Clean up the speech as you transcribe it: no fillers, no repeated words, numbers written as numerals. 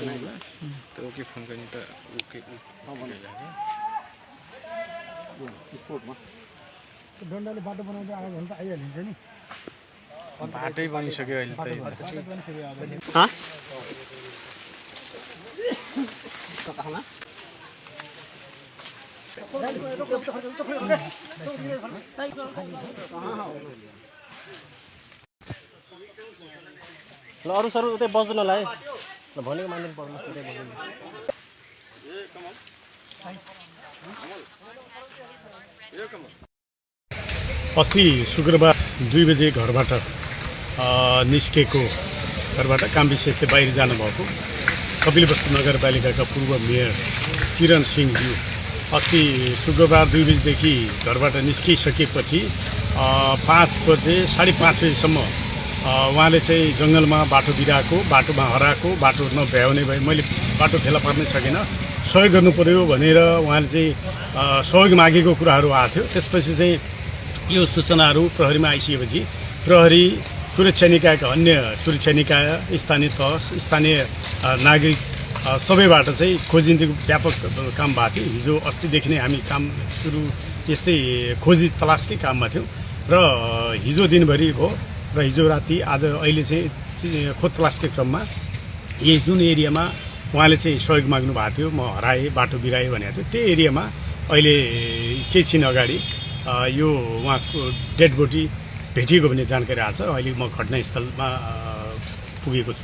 तो okay phone गर्ने त ओके स्पोर्टमा डन्डाले बाटो बनाउँदै आयो भने त आइहालिन्छ नि बाटै बनिसक्यो अहिले त ल अरू सरू उतै बज्नु नलाए ल भनेको मान्नु पर्दैन उतै बज्नु अस्ति शुक्रबार 2 बजे घरबाट निस्केको घरबाट काम विशेषले बाहिर जानुभएको कपिलवस्तु नगरपालिकाका पूर्व मेयर किरण सिंहज्यू अस्ति शुक्रबार 2 बजेदेखि घरबाट निस्किसकेपछि 5 बजे 5:30 बजेसम्म उहाँले चाहिँ जङ्गलमा बाटो बिराएको बाटोमा हराएको बाटो नभ्याउने भए मैले बाटो फेला पार्न सकिनँ सहयोग गर्नु पर्यो भनेर उहाँले चाहिँ सहयोग मागेको कुराहरू आएको थियो। त्यसपछि चाहिँ यो सूचनाहरू प्रहरीमा आइसकेपछि प्रहरी सुरक्षा निकायका अन्य सुरक्षा निकाय स्थानीय तह स्थानीय नागरिक सबैबाट चाहिँ खोजिन्तीको व्यापक काम भएको थियो। हिजो अस्तिदेखि नै हामी काम सुरु यस्तै खोजी तलासकै काममा थियौँ र हिजो दिनभरि भयो र हिजो राति आज अहिले चाहिँ खोज तलासकै क्रममा यही जुन एरियामा उहाँले चाहिँ सहयोग माग्नु भएको थियो म हराएँ बाटो बिराएँ भनेको थियो त्यो एरियामा अहिले केही छिन अगाडि यो उहाँको डेड बडी भेटिएको भन्ने जानकारी आएको छ। अहिले म घटनास्थलमा पुगेको छु।